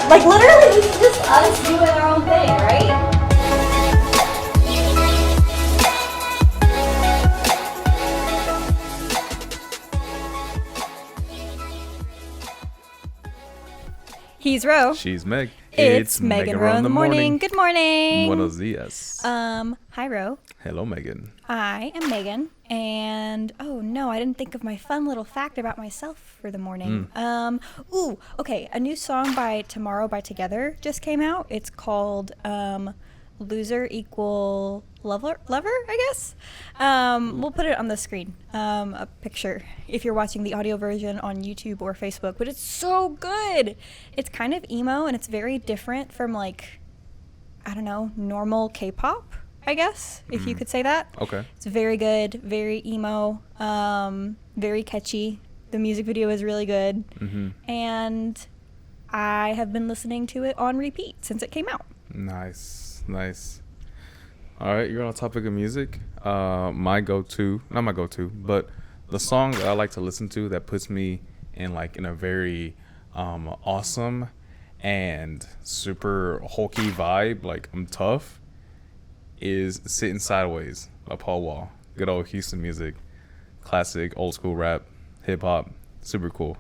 Like, literally, it's just us doing our own thing, right? He's Ro. She's Meg. It's Meg and Ro in the morning. Good morning. Buenos dias. Hi, Ro. Hello, Megan. I am Megan, and oh no, I didn't think of my fun little fact about myself for the morning. Okay, a new song by Tomorrow by Together just came out. It's called Loser Equal Lover, I guess. We'll put it on the screen, a picture, if you're watching the audio version on YouTube or Facebook, but it's so good. It's kind of emo, and it's very different from, like, I don't know, normal K-pop, I guess, if you could say that. Okay. It's very good, very emo, very catchy. The music video is really good, and I have been listening to it on repeat since it came out. Nice. All right, you're on the topic of music. Not my go-to, but the song that I like to listen to that puts me in a very awesome and super hulky vibe, like I'm tough, is Sitting Sideways by Paul Wall. Good old Houston music. Classic, old school rap, hip hop. Super cool.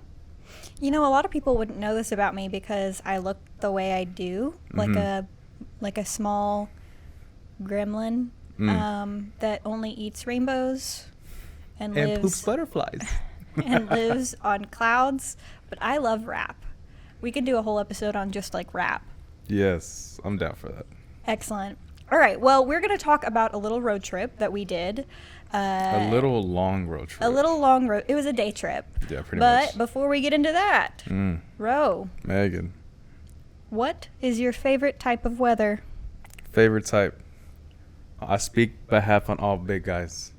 You know, a lot of people wouldn't know this about me because I look the way I do, like a small gremlin that only eats rainbows and lives poops butterflies and lives on clouds. But I love rap. We can do a whole episode on just like rap. Yes, I'm down for that. Excellent. All right. Well, we're going to talk about a little road trip that we did. A little long road trip. A little long road. It was a day trip. Yeah, pretty much. But before we get into that, Ro, Megan, what is your favorite type of weather? Favorite type? I speak behalf on all big guys.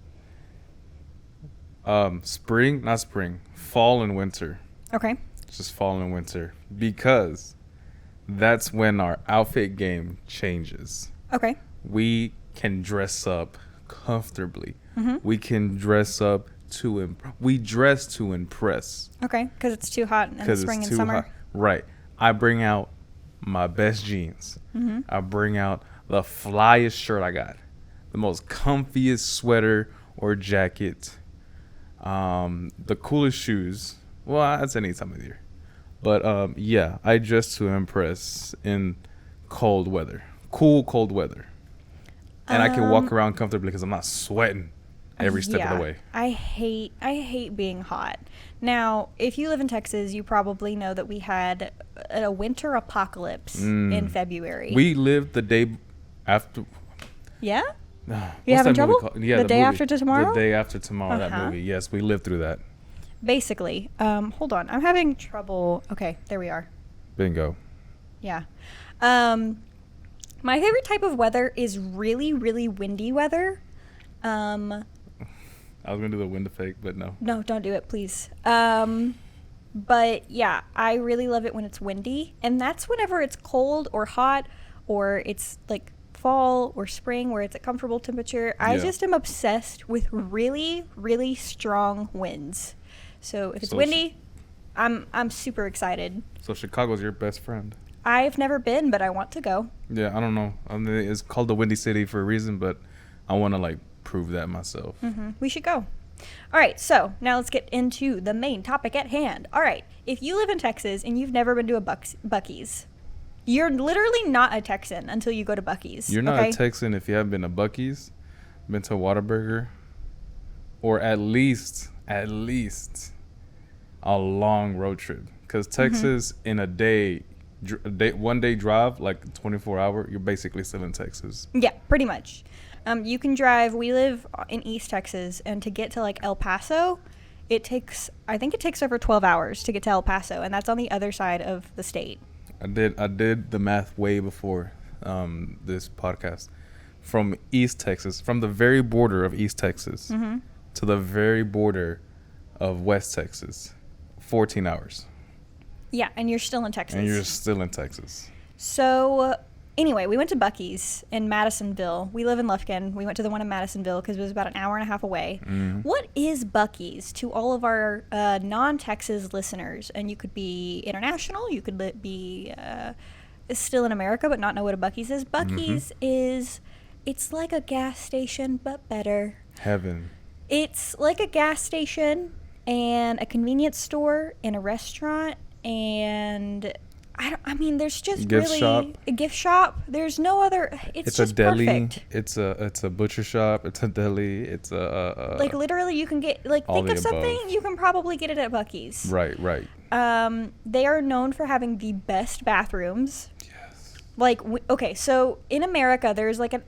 Not spring, fall and winter. Okay. Just fall and winter, because that's when our outfit game changes. Okay. We can dress up comfortably. We can dress up we dress to impress. Okay, because it's too hot in the spring and summer. Hot. Right. I bring out my best jeans. I bring out the flyest shirt I got, the most comfiest sweater or jacket, the coolest shoes. Well, that's any time of year. But yeah, I dress to impress in cold weather, cold weather. And I can walk around comfortably because I'm not sweating every step of the way. I hate being hot. Now, if you live in Texas, you probably know that we had a winter apocalypse in February. We lived the day after. Yeah? You having trouble? Yeah, the day after tomorrow? The day after tomorrow, that movie. Yes, we lived through that. Basically. Hold on. I'm having trouble. Okay, there we are. Bingo. Yeah. My favorite type of weather is really, really windy weather. I was going to do the wind effect, but no. No, don't do it, please. But yeah, I really love it when it's windy. And that's whenever it's cold or hot, or it's like fall or spring where it's a comfortable temperature. I just am obsessed with really, really strong winds. So if it's windy, I'm super excited. So Chicago's your best friend? I've never been, but I want to go. Yeah, I don't know. I mean, it's called the Windy City for a reason, but I want to prove that myself. We should go. All right, so now let's get into the main topic at hand. All right, if you live in Texas and you've never been to a Buc-ee's, you're literally not a Texan until you go to Buc-ee's. You're not a Texan if you haven't been to Buc-ee's, been to Whataburger, or at least a long road trip. Because Texas in a day, one day drive, like 24 hour, you're basically still in Texas. Yeah, pretty much. You can drive. We live in East Texas, and to get to El Paso, I think it takes over 12 hours to get to El Paso, and that's on the other side of the state. I did the math way before this podcast. From East Texas, from the very border of East Texas to the very border of West Texas, 14 hours. Yeah, and you're still in Texas. So Anyway, we went to Buc-ee's in Madisonville. We live in Lufkin. We went to the one in Madisonville because it was about an hour and a half away. What is Buc-ee's to all of our non-Texas listeners? And you could be international. You could be still in America but not know what a Buc-ee's is. Buc-ee's is, it's like a gas station but better. Heaven. It's like a gas station and a convenience store and a restaurant and there's just a gift shop. There's no other. It's just a deli. Perfect. It's a butcher shop. It's a deli. It's a like literally you can get like think of something above. You can probably get it at Buc-ee's. Right. They are known for having the best bathrooms. Yes. Like okay, so in America there's like a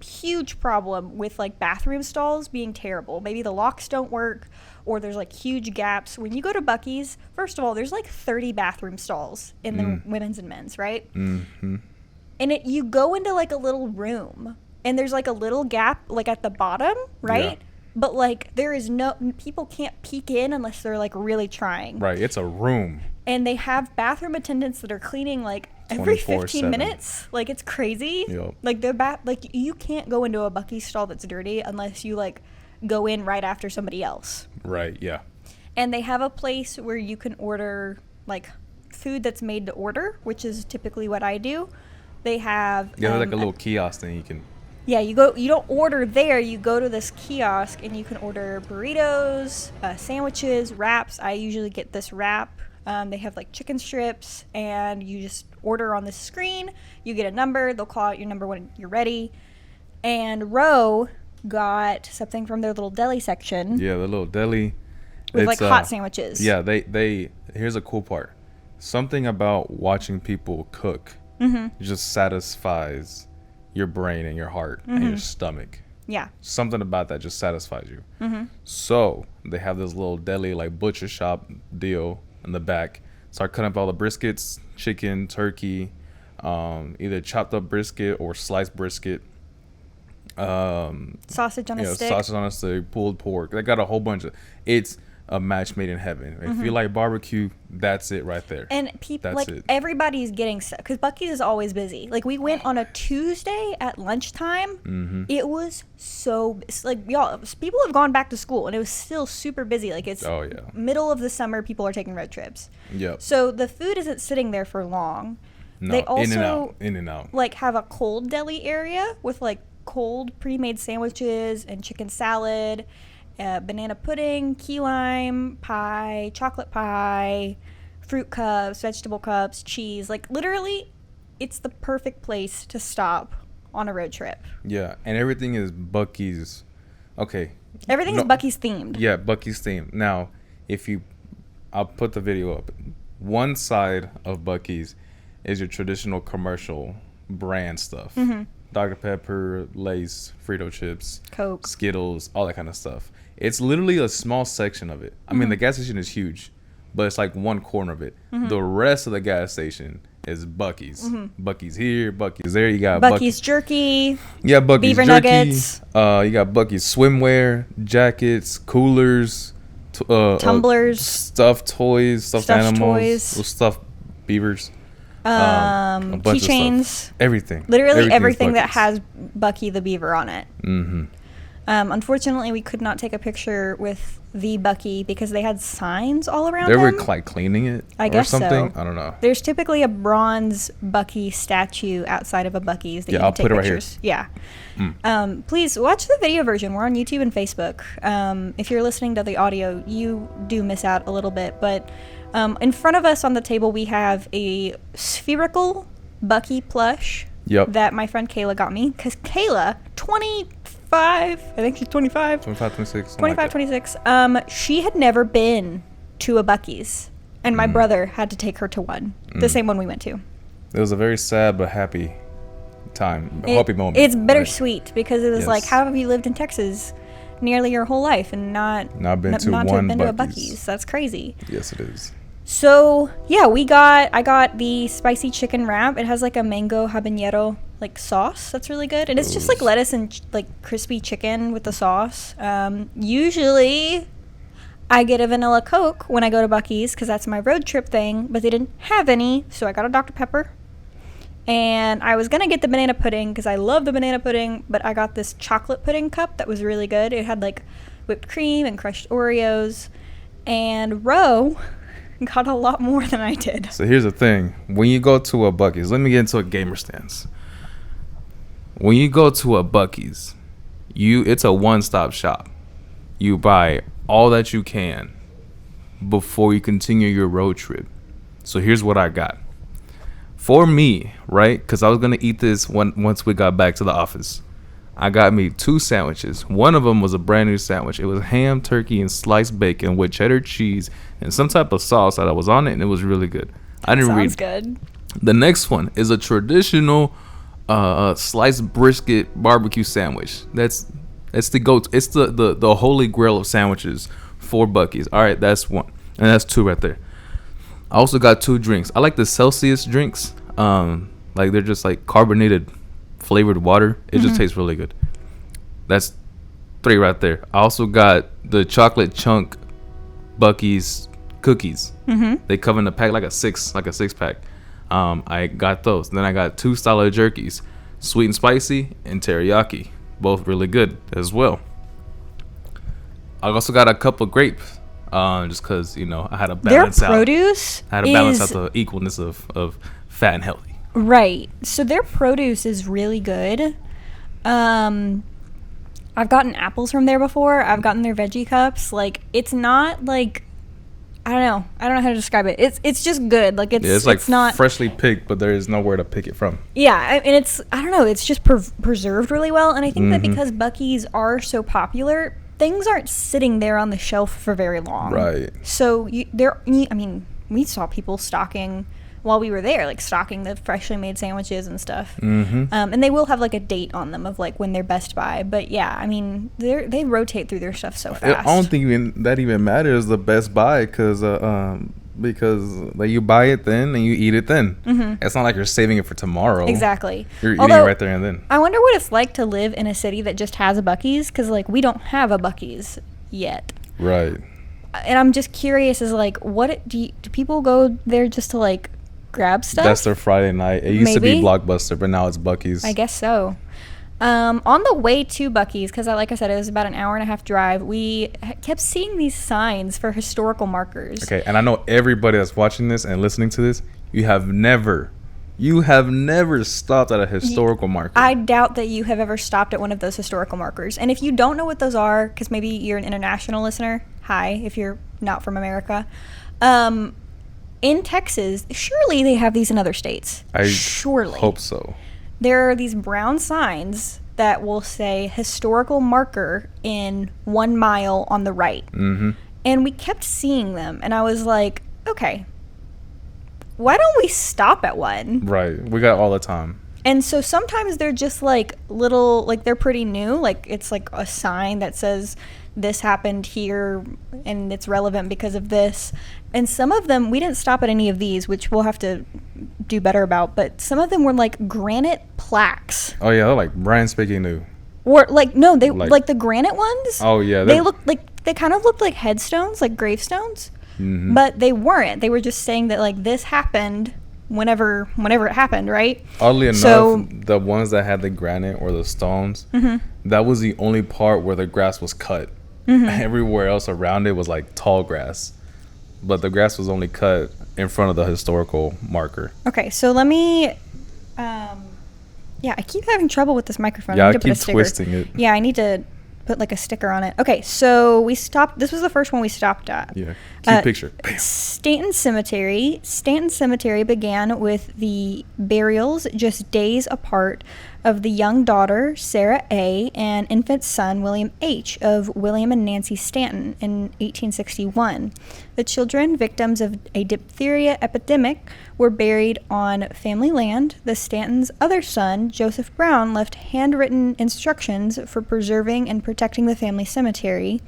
huge problem with like bathroom stalls being terrible. Maybe the locks don't work or there's like huge gaps. When you go to Buc-ee's, first of all, there's like 30 bathroom stalls in the women's and men's, right? Mm-hmm. And you go into like a little room and there's like a little gap like at the bottom, right? Yeah. But like there is people can't peek in unless they're like really trying. Right, it's a room. And they have bathroom attendants that are cleaning like every 15 minutes. Like it's crazy. Yep. Like like you can't go into a Buc-ee's stall that's dirty unless you like go in right after somebody else. Right, yeah. And they have a place where you can order like food that's made to order, which is typically what I do. They have like a little kiosk thing you can. Yeah, you don't order there. You go to this kiosk and you can order burritos, sandwiches, wraps. I usually get this wrap. They have like chicken strips and you just order on the screen. You get a number. They'll call out your number when you're ready. And Ro got something from their little deli section. Yeah, the little deli. With like hot sandwiches. Yeah, they here's a cool part. Something about watching people cook just satisfies your brain and your heart and your stomach. Yeah. Something about that just satisfies you. So they have this little deli like butcher shop deal in the back. Start cutting up all the briskets, chicken, turkey, either chopped up brisket or sliced brisket. Sausage on a stick. Sausage on a stick, pulled pork. They got a whole bunch of. It's a match made in heaven. If you like barbecue, that's it right there. And people everybody's getting stuff because Buc-ee's is always busy. Like we went on a Tuesday at lunchtime. It was so like y'all. People have gone back to school and it was still super busy. Like it's middle of the summer. People are taking road trips. Yep. So the food isn't sitting there for long. No, they also in and out. Like have a cold deli area with like cold pre-made sandwiches and chicken salad. Banana pudding, key lime pie, chocolate pie, fruit cups, vegetable cups, cheese. Like literally, it's the perfect place to stop on a road trip. Yeah, and everything is Buc-ee's. Okay. Everything is Buc-ee's themed. Yeah, Buc-ee's themed. Now, I'll put the video up. One side of Buc-ee's is your traditional commercial brand stuff. Dr. Pepper, Lay's, Frito chips, Coke, Skittles, all that kind of stuff. It's literally a small section of it. I mean, the gas station is huge, but it's like one corner of it. The rest of the gas station is Buc-ee's. Buc-ee's here, Buc-ee's there. You got Buc-ee's jerky. Yeah, Buc-ee's beaver jerky. Nuggets. You got Buc-ee's swimwear, jackets, coolers, tumblers, stuffed toys, stuffed animals, stuffed beavers. Keychains. Everything. Literally everything that has Buc-ee the beaver on it. Unfortunately, we could not take a picture with the Buc-ee because they had signs all around They were them. like cleaning it I guess something. So. I don't know. There's typically a bronze Buc-ee statue outside of a Buc-ee's that you can I'll take put it pictures. right here. Yeah. Please watch the video version. We're on YouTube and Facebook. If you're listening to the audio, you do miss out a little bit. But in front of us on the table, we have a spherical Buc-ee plush that my friend Kayla got me. Because Kayla, 25, I think she's 25. 25, 26. 25, 26. She had never been to a Buc-ee's. And my brother had to take her to one. The same one we went to. It was a very sad but happy time. Happy moment. It's bittersweet because it was like, how have you lived in Texas nearly your whole life and not been to a Buc-ee's? That's crazy. Yes, it is. So yeah, I got the spicy chicken wrap. It has like a mango habanero like sauce that's really good, and it's just like lettuce and like crispy chicken with the sauce. Usually I get a vanilla Coke when I go to Buc-ee's because that's my road trip thing, but they didn't have any, so I got a Dr. Pepper. And I was going to get the banana pudding because I love the banana pudding, but I got this chocolate pudding cup that was really good. It had like whipped cream and crushed Oreos. And Ro got a lot more than I did. So here's the thing. When you go to a Buc-ee's, let me get into a gamer stance. When you go to a Buc-ee's, it's a one-stop shop. You buy all that you can before you continue your road trip. So here's what I got. For me, right, because I was going to eat this once we got back to the office, I got me 2 sandwiches. One of them was a brand new sandwich. It was ham, turkey, and sliced bacon with cheddar cheese and some type of sauce that was on it, and it was really good. I didn't read. Sounds good. The next one is a traditional sliced brisket barbecue sandwich. That's the goat. It's the holy grail of sandwiches for Buc-ee's. All right, that's one, and that's 2 right there. I also got 2 drinks. I like the Celsius drinks. Like they're just like carbonated flavored water. It just tastes really good. That's 3 right there. I also got the chocolate chunk Buc-ee's cookies. They come in a pack like a 6 pack. I got those. Then I got 2 style of jerkies, sweet and spicy and teriyaki. Both really good as well. I also got a couple of grapes. Just because, I had to balance their produce out the equalness of fat and healthy. Right. So their produce is really good. I've gotten apples from there before. I've gotten their veggie cups. Like, it's not like, I don't know how to describe it. It's just good. Like, it's like it's not freshly picked, but there is nowhere to pick it from. Yeah, and it's, I don't know, it's just preserved really well. And I think that because Buc-ee's are so popular, things aren't sitting there on the shelf for very long. Right. So we saw people stocking while we were there, like stocking the freshly made sandwiches and stuff. And they will have like a date on them of like when they're best by. But yeah, I mean, they rotate through their stuff so fast. I don't think that even matters, the best buy, because like you buy it then and you eat it then. It's not like you're saving it for tomorrow. Exactly. You're eating it right there and then. I wonder what it's like to live in a city that just has a Buc-ee's, because like we don't have a Buc-ee's yet. Right. And I'm just curious, is like, what do people go there just to like grab stuff? That's their Friday night. It used to be Blockbuster, but now it's Buc-ee's. I guess so. On the way to Buc-ee's, because like I said, it was about an hour-and-a-half drive, we kept seeing these signs for historical markers. Okay, and I know everybody that's watching this and listening to this, you have never stopped at a historical marker. I doubt that you have ever stopped at one of those historical markers. And if you don't know what those are, because maybe you're an international listener, hi, if you're not from America, in Texas, surely they have these in other states. Surely. Hope so. There are these brown signs that will say historical marker in 1 mile on the right. And we kept seeing them. And I was like, okay, why don't we stop at one? Right. We got all the time. And so sometimes they're just like little, like they're pretty new. Like it's like a sign that says this happened here and it's relevant because of this. And some of them, we didn't stop at any of these, which we'll have to do better about. But some of them were like granite plaques. Oh yeah, they're like brand spanking new. Or like, no, they like the granite ones. Oh yeah. They look like, they kind of looked like headstones, like gravestones. But they weren't. They were just saying that like this happened whenever it happened, right? Oddly enough, the ones that had the granite or the stones, that was the only part where the grass was cut. Everywhere else around it was like tall grass, but the grass was only cut in front of the historical marker. Okay, so let me I keep having trouble with this microphone. Yeah, I I need to put a keep sticker. twisting it. Yeah, I need to put like a sticker on it. Okay, so we stopped. This was the first one we stopped at. Yeah, cute picture. Bam. Stanton Cemetery. Stanton Cemetery began with the burials just days apart of the young daughter, Sarah A., and infant son, William H., of William and Nancy Stanton in 1861. The children, victims of a diphtheria epidemic, were buried on family land. The Stantons' other son, Joseph Brown, left handwritten instructions for preserving and protecting the family cemetery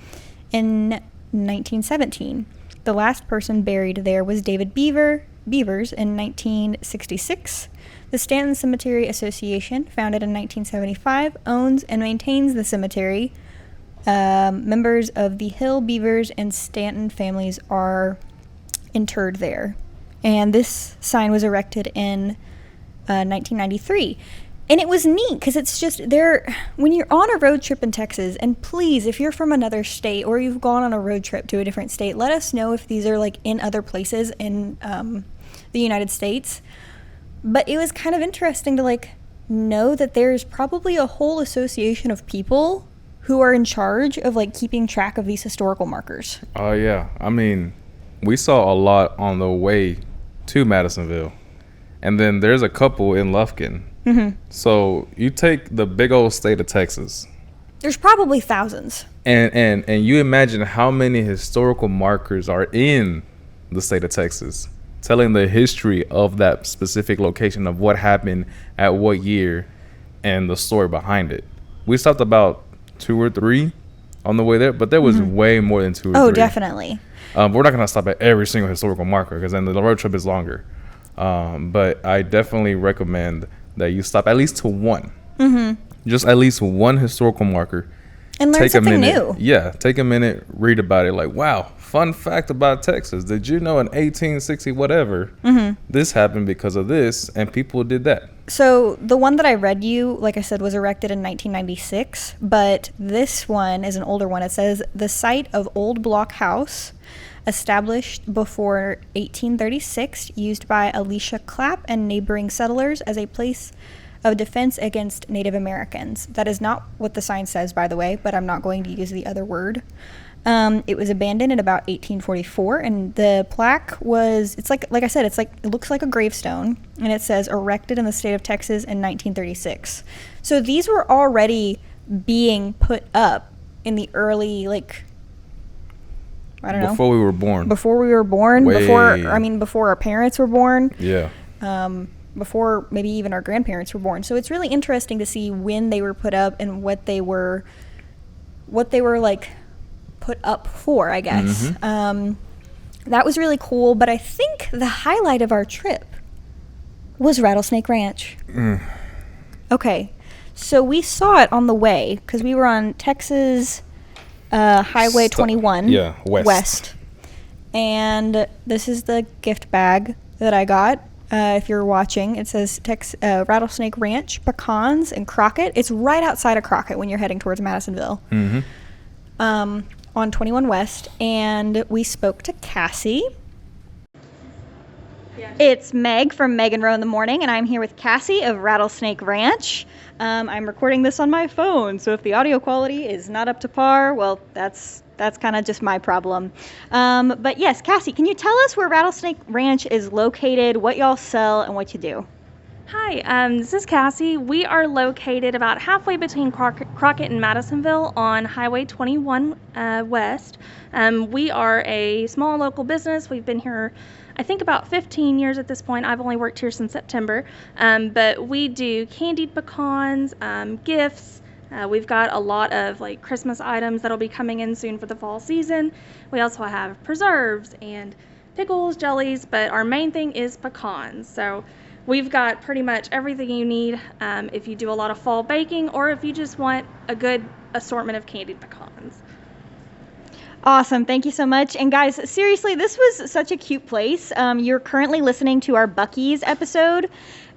in 1917. The last person buried there was David Beavers in 1966. The Stanton Cemetery Association, founded in 1975, owns and maintains the cemetery. Members of the Hill, Beavers, and Stanton families are interred there. And this sign was erected in 1993. And it was neat because it's just there when you're on a road trip in Texas. And please, if you're from another state or you've gone on a road trip to a different state, let us know if these are like in other places in the United States. But it was kind of interesting to like know that there's probably a whole association of people who are in charge of like keeping track of these historical markers. Oh yeah, I mean, we saw a lot on the way to Madisonville, and then there's a couple in Lufkin. Mm-hmm. So you take the big old state of Texas. There's probably thousands. And you imagine how many historical markers are in the state of Texas, telling the history of that specific location of what happened at what year and the story behind it. We stopped about 2 or 3 on the way there, but there was way more than 2 or 3. Oh, definitely. We're not going to stop at every single historical marker because then the road trip is longer. But I definitely recommend that you stop at least to one. Just at least one historical marker. And learn something new. Yeah, take a minute, read about it. Like, wow, fun fact about Texas. Did you know in 1860 whatever, this happened because of this, and people did that? So the one that I read you, like I said, was erected in 1996. But this one is an older one. It says, the site of Old Block House, established before 1836, used by Elisha Clapp and neighboring settlers as a place of defense against Native Americans. That is not what the sign says, by the way, but I'm not going to use the other word. It was abandoned in about 1844, and the plaque was, it's like I said, it looks like a gravestone, and it says erected in the state of Texas in 1936. So these were already being put up in the early, like, I don't know. Before we were born. Before we were born. Before our parents were born. Yeah. Before maybe even our grandparents were born. So it's really interesting to see when they were put up and what they were like put up for, I guess. That was really cool. But I think the highlight of our trip was Rattlesnake Ranch. Okay. So we saw it on the way because we were on Texas Highway 21 west. And this is the gift bag that I got. If you're watching, it says Rattlesnake Ranch Pecans in Crockett. It's right outside of Crockett when you're heading towards Madisonville. On 21 West. And we spoke to Cassie. It's Meg from Meg and Ro in the Morning, and I'm here with Cassie of Rattlesnake Ranch. I'm recording this on my phone, so if the audio quality is not up to par, well, that's kind of just my problem. But yes, Cassie, can you tell us where Rattlesnake Ranch is located, what y'all sell, and what you do? Hi, this is Cassie. We are located about halfway between Crockett and Madisonville on Highway 21 West. We are a small local business. We've been here, I think, about 15 years at this point. I've only worked here since September. But we do candied pecans, gifts. We've got a lot of like Christmas items that'll be coming in soon for the fall season. We also have preserves and pickles, jellies, but our main thing is pecans. So we've got pretty much everything you need if you do a lot of fall baking or if you just want a good assortment of candied pecans. Awesome. Thank you so much. And guys, seriously, this was such a cute place. You're currently listening to our Buc-ee's episode.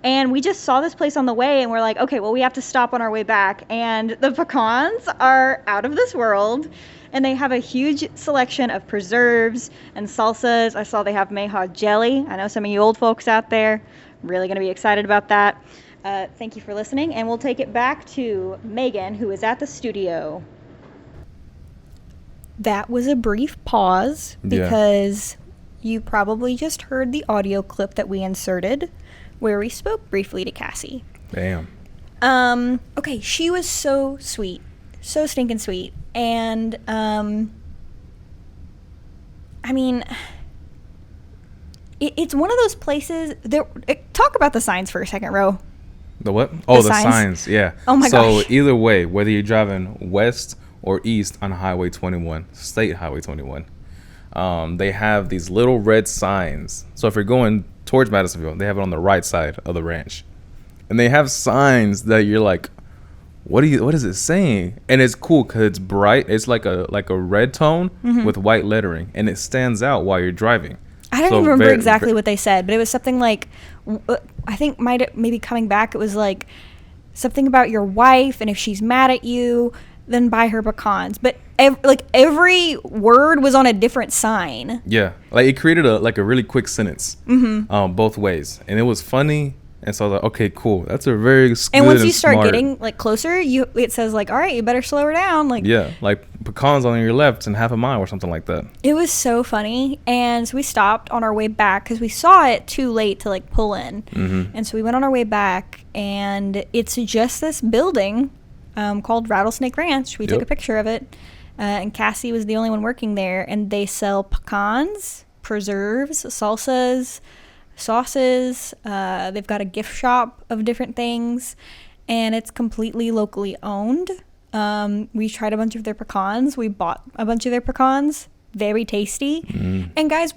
And we just saw this place on the way and we're like, okay, well, we have to stop on our way back. And the pecans are out of this world. And they have a huge selection of preserves and salsas. I saw they have Mayhaw jelly. I know some of you old folks out there are really going to be excited about that. Thank you for listening. And we'll take it back to Megan, who is at the studio. That was a brief pause because you probably just heard the audio clip that we inserted where we spoke briefly to Cassie. Damn. Okay, she was so sweet. So stinking sweet. And, I mean, it's one of those places talk about the signs for a second, Ro. The what? Oh, the signs. Yeah. Oh my gosh. So either way, whether you're driving west or east on Highway 21, State Highway 21, they have these little red signs. So if you're going towards Madisonville, they have it on the right side of the ranch, and they have signs that you're like, what is it saying? And it's cool because it's bright. It's like a red tone with white lettering, and it stands out while you're driving. I don't even remember exactly what they said, but it was something like I think maybe coming back, it was like something about your wife, and if she's mad at you, then buy her pecans. But every word was on a different sign. Yeah, like it created a really quick sentence, both ways, and it was funny. And so I was like, okay, cool. That's a very good and once you start smart. getting like closer, it says like, all right, you better slow her down. Like, yeah, like pecans on your left and half a mile or something like that. It was so funny. And so we stopped on our way back because we saw it too late to like pull in. And so we went on our way back, and it's just this building called Rattlesnake Ranch. We took a picture of it, and Cassie was the only one working there. And they sell pecans, preserves, salsas, sauces. They've got a gift shop of different things, and it's completely locally owned. We tried a bunch of their pecans. We bought a bunch of their pecans. Very tasty. And guys,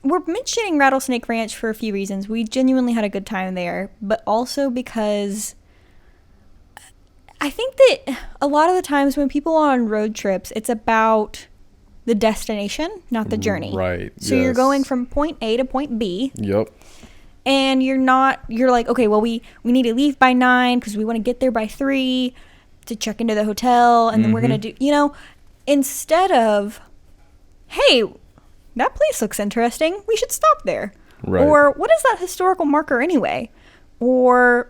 we're mentioning Rattlesnake Ranch for a few reasons. We genuinely had a good time there, but also because I think that a lot of the times when people are on road trips, it's about the destination, not the journey. Right. So you're going from point A to point B. Yep. And you're like, okay, well, we need to leave by 9 because we want to get there by 3 to check into the hotel. And then we're going to do, instead of, hey, that place looks interesting, we should stop there. Right. Or what is that historical marker anyway? Or,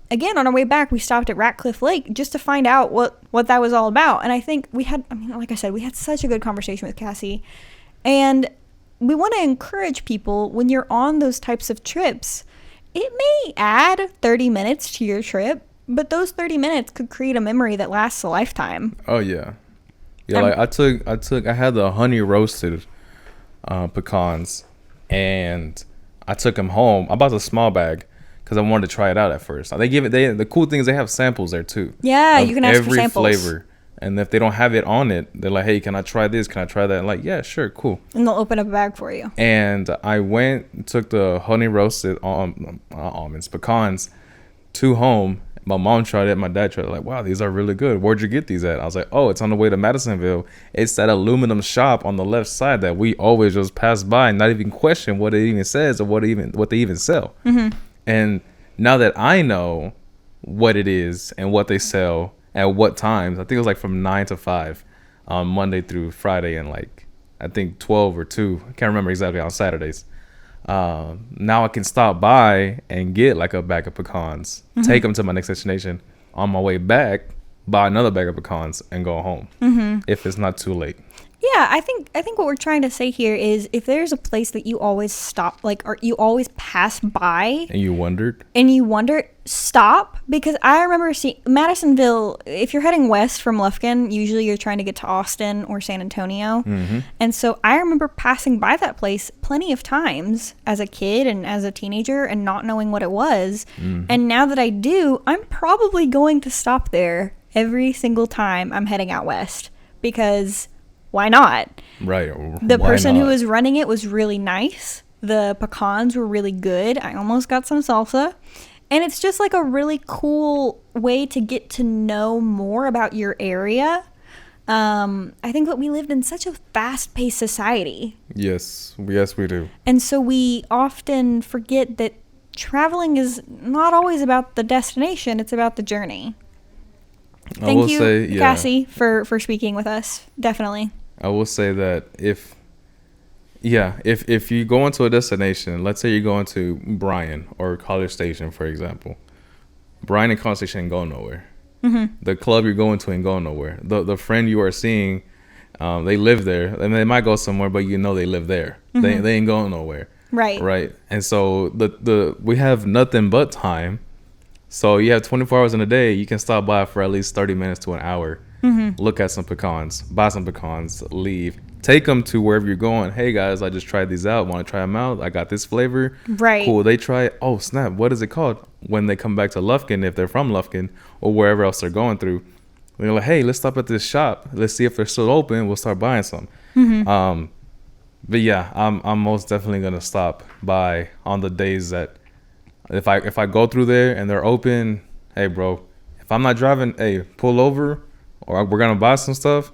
again, on our way back, we stopped at Ratcliffe Lake just to find out what that was all about. And I think like I said, we had such a good conversation with Cassie. And we want to encourage people, when you're on those types of trips, it may add 30 minutes to your trip, but those 30 minutes could create a memory that lasts a lifetime. Oh, yeah. Yeah, like I had the honey roasted pecans, and I took them home. I bought a small bag because I wanted to try it out at first. The cool thing is they have samples there too. Yeah, you can ask for samples. Every flavor. And if they don't have it on it, they're like, hey, can I try this? Can I try that? I'm like, yeah, sure, cool. And they'll open up a bag for you. And I took the honey roasted pecans to home. My mom tried it. My dad tried it. Like, wow, these are really good. Where'd you get these at? I was like, oh, it's on the way to Madisonville. It's that aluminum shop on the left side that we always just pass by and not even question what it even says or what they even sell. And now that I know what it is and what they sell at what times, I think it was like from 9 to 5 on Monday through Friday, and like I think 12 or 2, I can't remember exactly, on Saturdays. Now I can stop by and get like a bag of pecans, take them to my next destination. On my way back, buy another bag of pecans and go home if it's not too late. Yeah, I think what we're trying to say here is, if there's a place that you always stop, like, or you always pass by, And you wondered? stop, because I remember seeing Madisonville. If you're heading west from Lufkin, usually you're trying to get to Austin or San Antonio. And so I remember passing by that place plenty of times as a kid and as a teenager and not knowing what it was. And now that I do, I'm probably going to stop there every single time I'm heading out west, because why not? Right. The person who was running it was really nice. The pecans were really good. I almost got some salsa. And it's just like a really cool way to get to know more about your area. I think that we lived in such a fast-paced society. Yes, we do. And so we often forget that traveling is not always about the destination. It's about the journey. Thank you, Cassie, for speaking with us. Definitely. I will say that if you go into a destination, let's say you're going to Bryan or College Station, for example. Bryan and College Station ain't going nowhere. The club you're going to ain't going nowhere. The friend you are seeing, they live there. I mean, they might go somewhere, but they live there. They ain't going nowhere. Right. And so we have nothing but time. So you have 24 hours in a day. You can stop by for at least 30 minutes to an hour. Look at some pecans, buy some pecans, leave. Take them to wherever you're going. Hey, guys, I just tried these out. Want to try them out? I got this flavor. Right. Cool. They try it. Oh, snap. What is it called? When they come back to Lufkin, if they're from Lufkin or wherever else they're going through, they're like, hey, let's stop at this shop. Let's see if they're still open. We'll start buying some. But yeah, I'm most definitely going to stop by on the days that if I go through there and they're open, hey, bro, if I'm not driving, hey, pull over, or we're going to buy some stuff.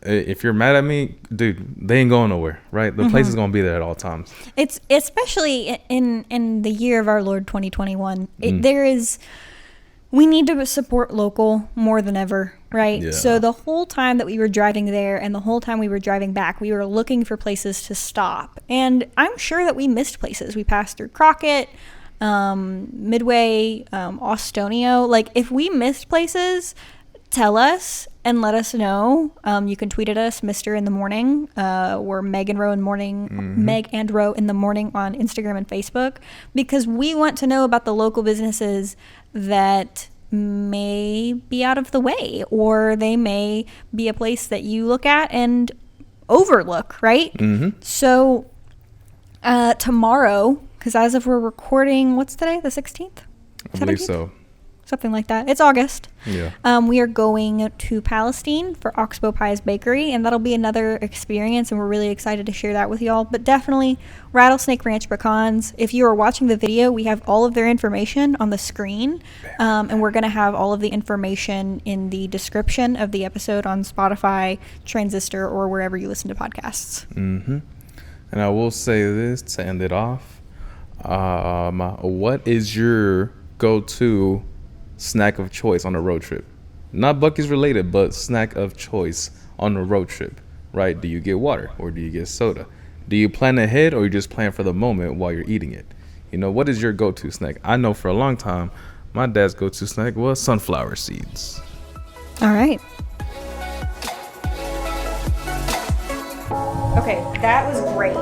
If you're mad at me, dude, they ain't going nowhere, right? The place is gonna be there at all times. It's especially in the year of our Lord 2021. We need to support local more than ever, right? Yeah. So the whole time that we were driving there and the whole time we were driving back, we were looking for places to stop. And I'm sure that we missed places. We passed through Crockett, Midway, Ostonio. Like, if we missed places, tell us and let us know. You can tweet at us, Mr. in the Morning, or Meg and Ro in the Morning, Meg and Ro in the Morning on Instagram and Facebook, because we want to know about the local businesses that may be out of the way, or they may be a place that you look at and overlook, right? So tomorrow, because as if we're recording, what's today, the 16th? I believe 17th? so. Something like that. It's August. Yeah. We are going to Palestine for Oxbow Pies Bakery, and that'll be another experience, and we're really excited to share that with y'all. But definitely Rattlesnake Ranch Pecans. If you are watching the video, we have all of their information on the screen, and we're going to have all of the information in the description of the episode on Spotify, Transistor, or wherever you listen to podcasts. And I will say this to end it off. What is your go-to snack of choice on a road trip? Not Buc-ee's related, but snack of choice on a road trip, right? Do you get water or do you get soda? Do you plan ahead or you just plan for the moment while you're eating it? You know, what is your go-to snack? I know for a long time, my dad's go-to snack was sunflower seeds. All right. Okay, that was great.